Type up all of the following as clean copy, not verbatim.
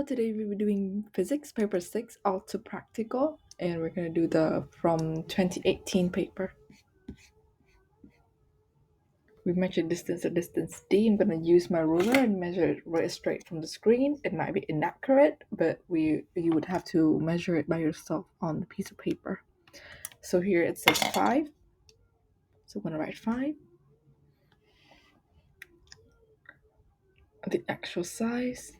Today we'll be doing physics paper 6 auto practical, and we're going to do the from 2018 paper. We measure distance at distance d. I'm going to use my ruler and measure it right straight from the screen. It might be inaccurate, but you would have to measure it by yourself on the piece of paper. So here it says 5. So I'm going to write 5. The actual size.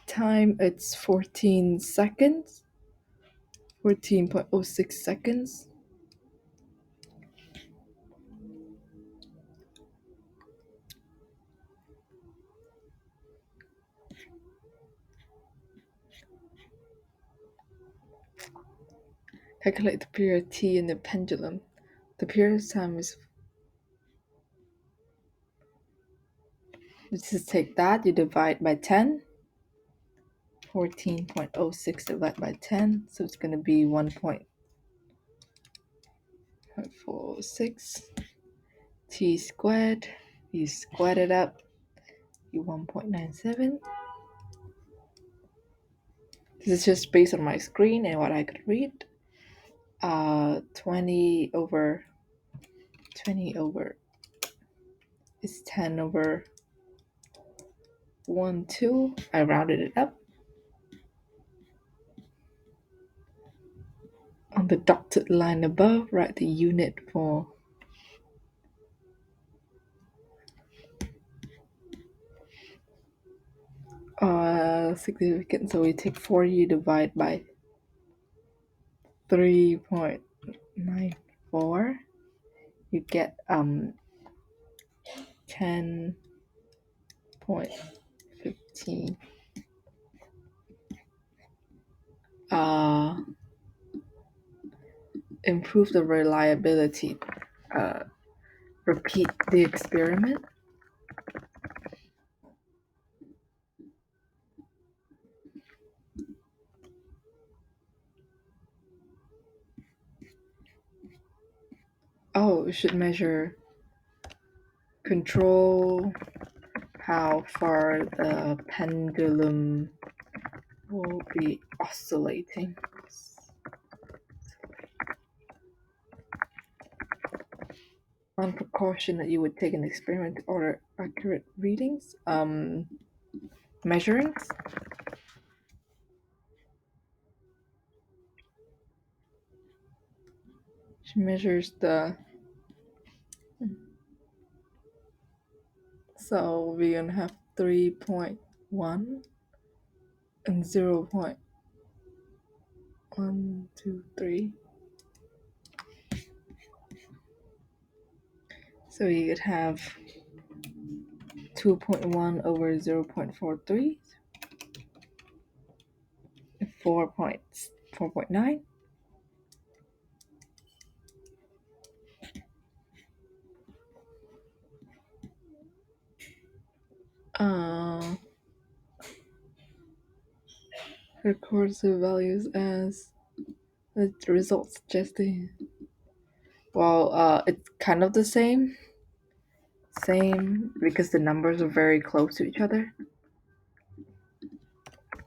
Time, it's 14 seconds. 14.06 seconds. Calculate the period t in the pendulum. The period of time is. Let's just take that. You divide by 10. 14.06 divided by 10. So it's going to be 1.46 t squared. You squared it up. You 1.97. This is just based on my screen and what I could read. 20 over is 10 over 1, 2. I rounded it up. On the dotted line above, write the unit for significant. So we take 40 divide by 3.94. You get 10.15. Improve the reliability. Repeat the experiment. Oh, we should measure control how far the pendulum will be oscillating. One precaution that you would take in the experiment to order accurate readings. Measurings. She measures the. So we're gonna have 3.1 and 0.123. So you could have 2.1 over 0.43, 4.9. Records the values as the results suggesting. Well, it's kind of the same because the numbers are very close to each other.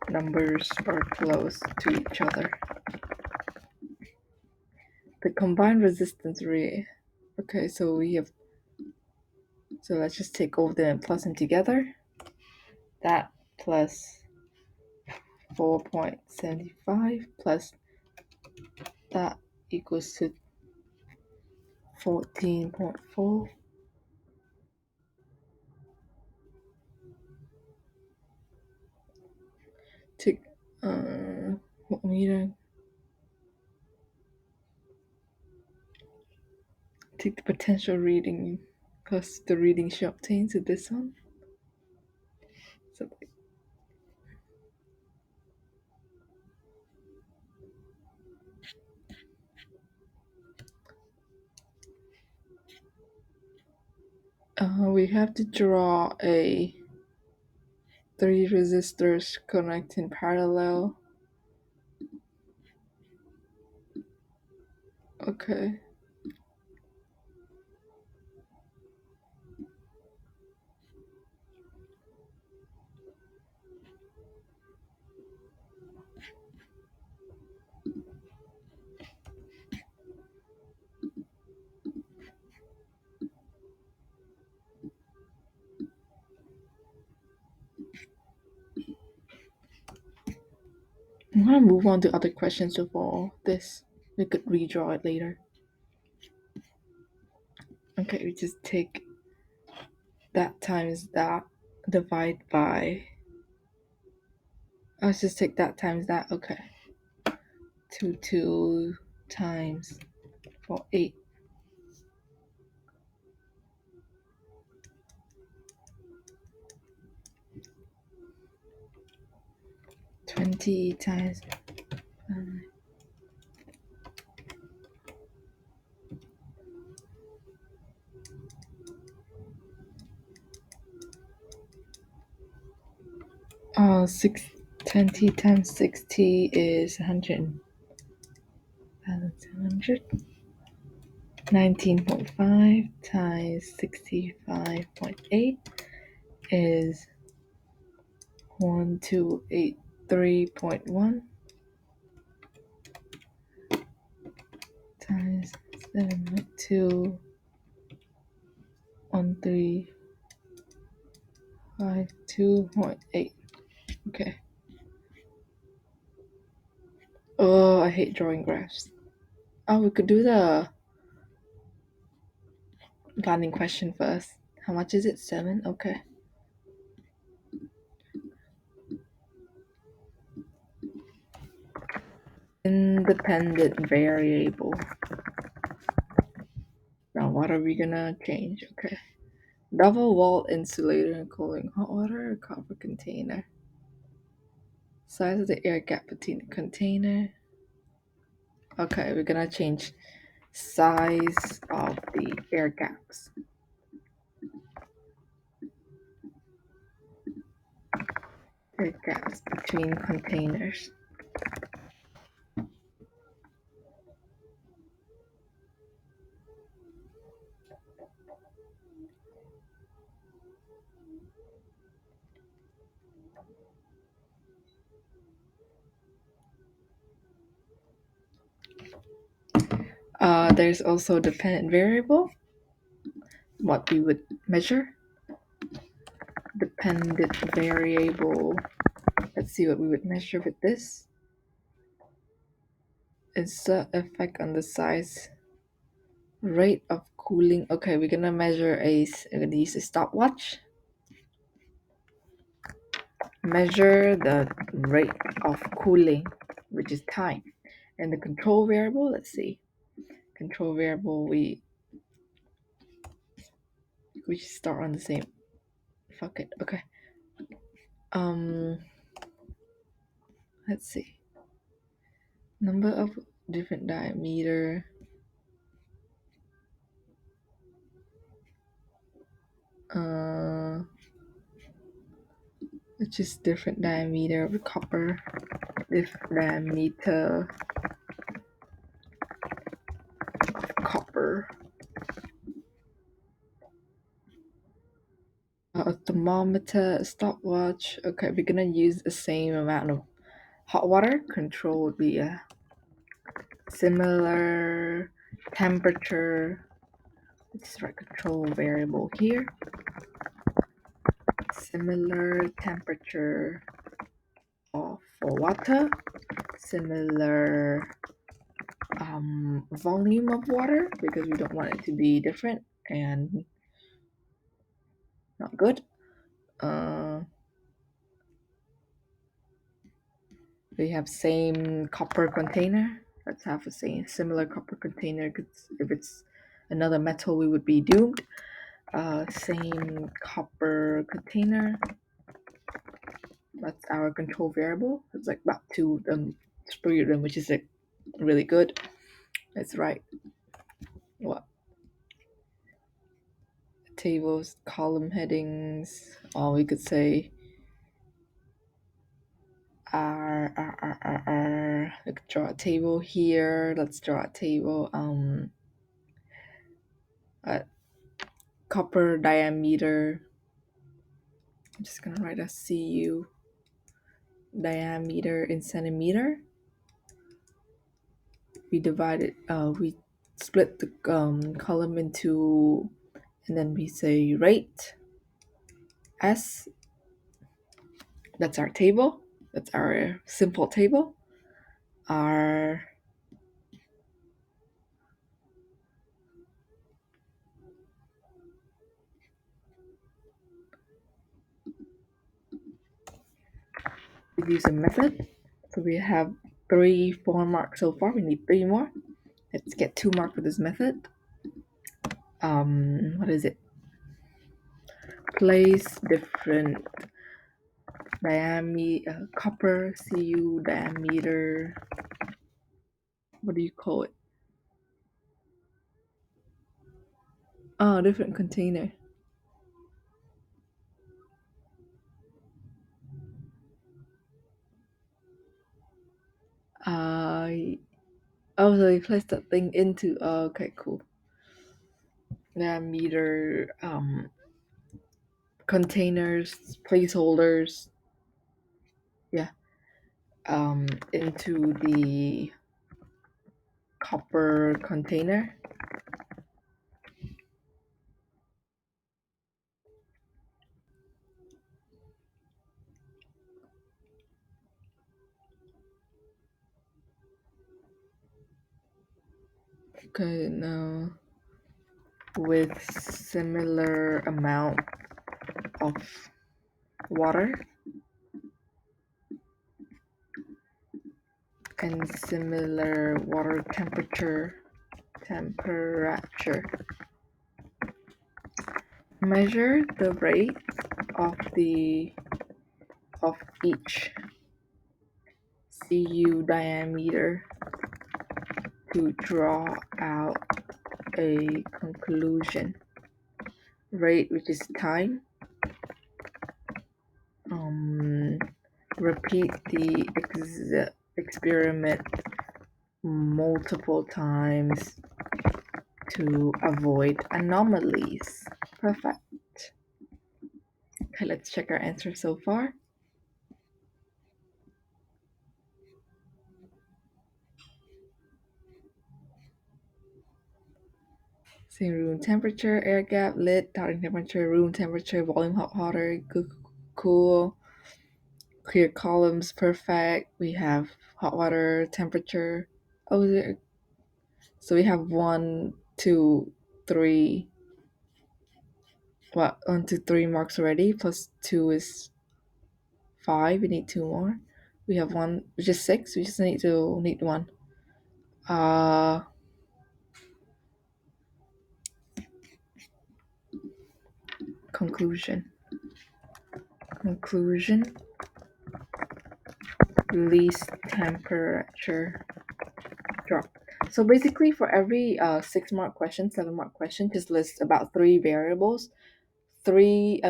Numbers are close to each other. The combined resistance rate. Okay, so we have. So let's just take all of them and plus them together. That plus 4.75 plus that equals to 14.4. Take meter. Take the potential reading because the reading she obtains is this one. So we have to draw a Three resistors connect in parallel. Okay. I'm gonna move on to other questions before this. We could redraw it later. Okay, we just take that times that, divide by. Let's just take that times that. Okay. 2 times 8. 20 times 20 times 60 is 100. 19.5 times 65.8 is 1283.1 times 7.21352.8. Okay. Oh, I hate drawing graphs. Oh, we could do the landing question first. How much is it? 7? Okay. Independent variable. Now, what are we gonna change? Okay. Double wall insulator and cooling hot water or copper container. Size of the air gap between the container. Okay, we're gonna change size of the air gaps. Air gaps between containers. There's also dependent variable, what we would measure. Dependent variable, let's see what we would measure with this. It's the effect on the size. Rate of cooling. Okay, we're gonna measure we're gonna use a stopwatch. Measure the rate of cooling, which is time. And the control variable, let's see. Control variable, we should start on the same. Fuck it. Okay. Let's see. Number of different diameter. Which is different diameter of copper. Different diameter of copper. A thermometer, a stopwatch. Okay, we're gonna use the same amount of hot water. Control would be a similar temperature. Let's write control variable here. Similar temperature for water. Similar volume of water, because we don't want it to be different and not good. We have same copper container. Let's have the same similar copper container, because if it's another metal we would be doomed. Same copper container. That's our control variable. It's like about 2 3 of them, which is like really good. That's right. What? Tables, column headings, or we could say Let's draw a table here. Let's draw a table. Uh, Copper diameter. I'm just gonna write a CU diameter in centimeter. We divide it. We split the column into, and then we say rate S. That's our table. That's our simple table. Our we use a method. So we have 4 marks so far. We need 3 more. Let's get 2 marks for this method. What is it? Place different diameter, copper CU diameter. What do you call it? Oh, different container. Oh, so you place that thing into. Oh, okay, cool. Diameter, containers, placeholders. Yeah. Into the copper container. Okay, now with similar amount of water and similar water temperature, measure the rate of each CU diameter to draw out a conclusion. Rate, which is time. Repeat the experiment multiple times to avoid anomalies. Perfect. Okay, let's check our answer so far. Same room temperature, air gap, lid, starting temperature, room temperature, volume hot, hotter, cool, clear columns, perfect. We have hot water temperature. Oh, so we have 1, 2, 3. What? 1, 2, 3 marks already. Plus 2 is 5. We need 2 more. We have 1, which is 6. We just need 1. Conclusion. Least temperature drop. So basically, for every 6-mark question, 7-mark question, just list about 3 variables, three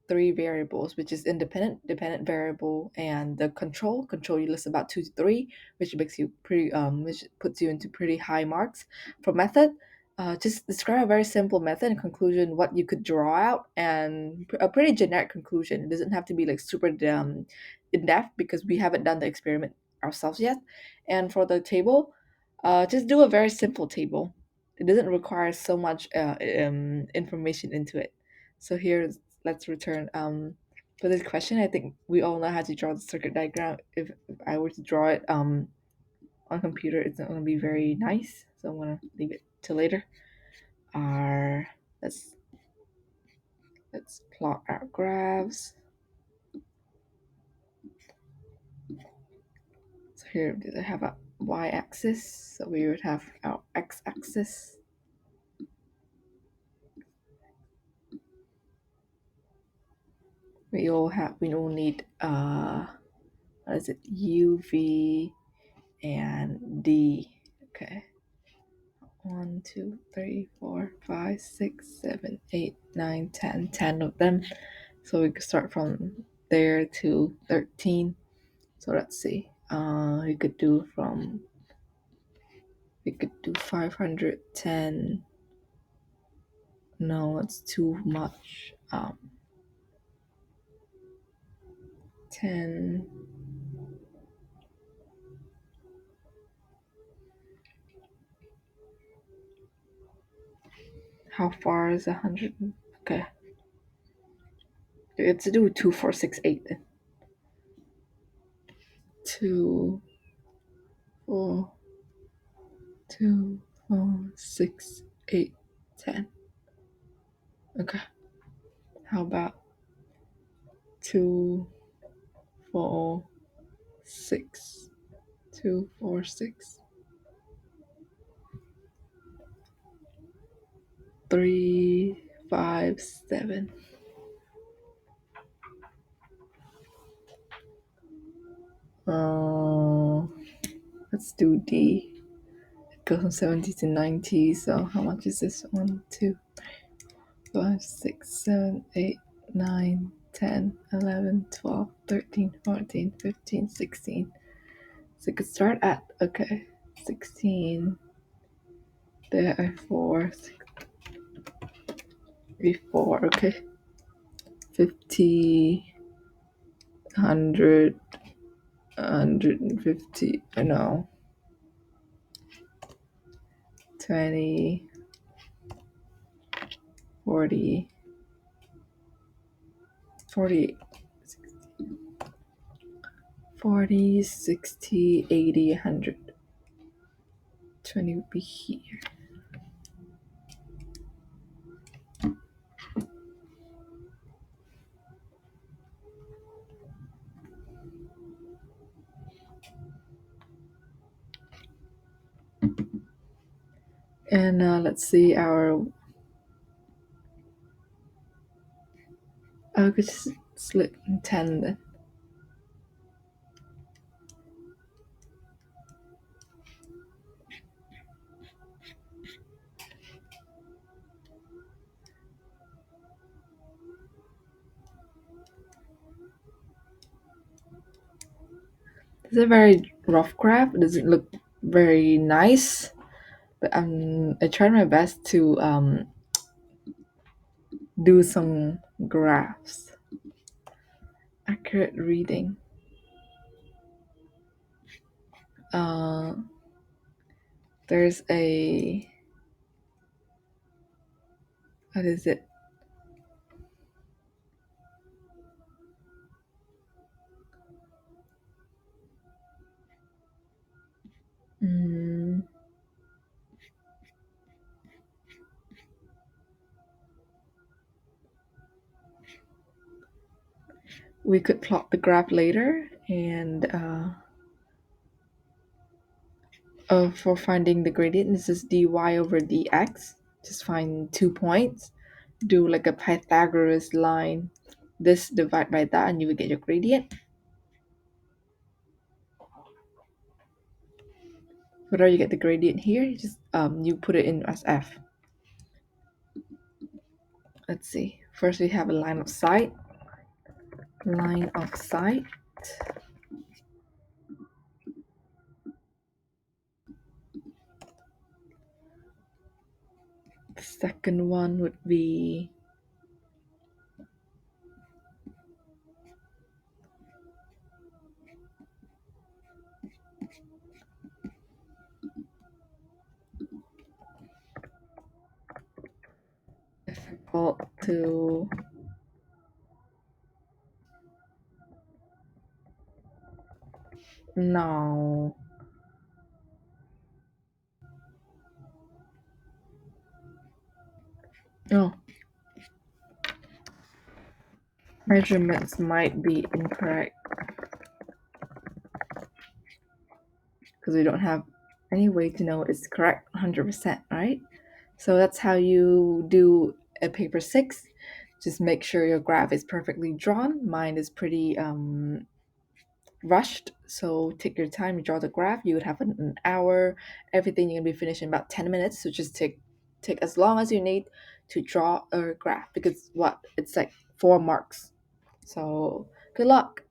variables, which is independent, dependent variable, and the control. You list about 2 to 3, which makes you which puts you into pretty high marks. For method, just describe a very simple method and conclusion, what you could draw out, and a pretty generic conclusion. It doesn't have to be like super in depth because we haven't done the experiment ourselves yet. And for the table, just do a very simple table. It doesn't require so much information into it. So here, let's return for this question. I think we all know how to draw the circuit diagram. If I were to draw it on computer, it's not going to be very nice. So I'm going to leave it till later. Let's plot our graphs. So here I have a y-axis. So we would have our x-axis. We all need what is it, UV and D. Okay. 1, 2, 3, 4, 5, 6, 7, 8, 9, 10. 10 of them. So we could start from there to 13. So let's see. We could do 510. No, it's too much. 10. How far is 100? Okay. Let's do 2468 then. 2, 4, 2, 4, 6, 8, 10. Okay. How about 2, 4, 6, 2, 4, 6, 3, 5, 7. Let's do D. It goes from 70 to 90. So how much is this? 1, 2, 5, 6, 7, 8, 9, 10, 11, 12, 13, 14, 15, 16. So it could start at, okay, 16. There are 4, 4, okay. 50, 100, 150, I know. 20, 40, 40, 40, 60, 80, 100. 20 would be here. And let's see our. I could just split in 10 then. It's a very rough graph. It doesn't look very nice, but I tried my best to do some graphs. Accurate reading. There's a, what is it? We could plot the graph later, and for finding the gradient, this is dy over dx. Just find 2 points, do like a Pythagoras line, this divide by that, and you would get your gradient. Whether you get the gradient here, you just you put it in as f. Let's see. First, we have a line of sight. Line of sight. The second one would be difficult to no. Oh. Measurements might be incorrect because we don't have any way to know it's correct 100%, right? So that's how you do a paper 6. Just make sure your graph is perfectly drawn. Mine is pretty rushed, so take your time, draw the graph. You would have an hour. Everything you're gonna be finished in about 10 minutes, so just take as long as you need to draw a graph, because what, it's like 4 marks. So Good luck!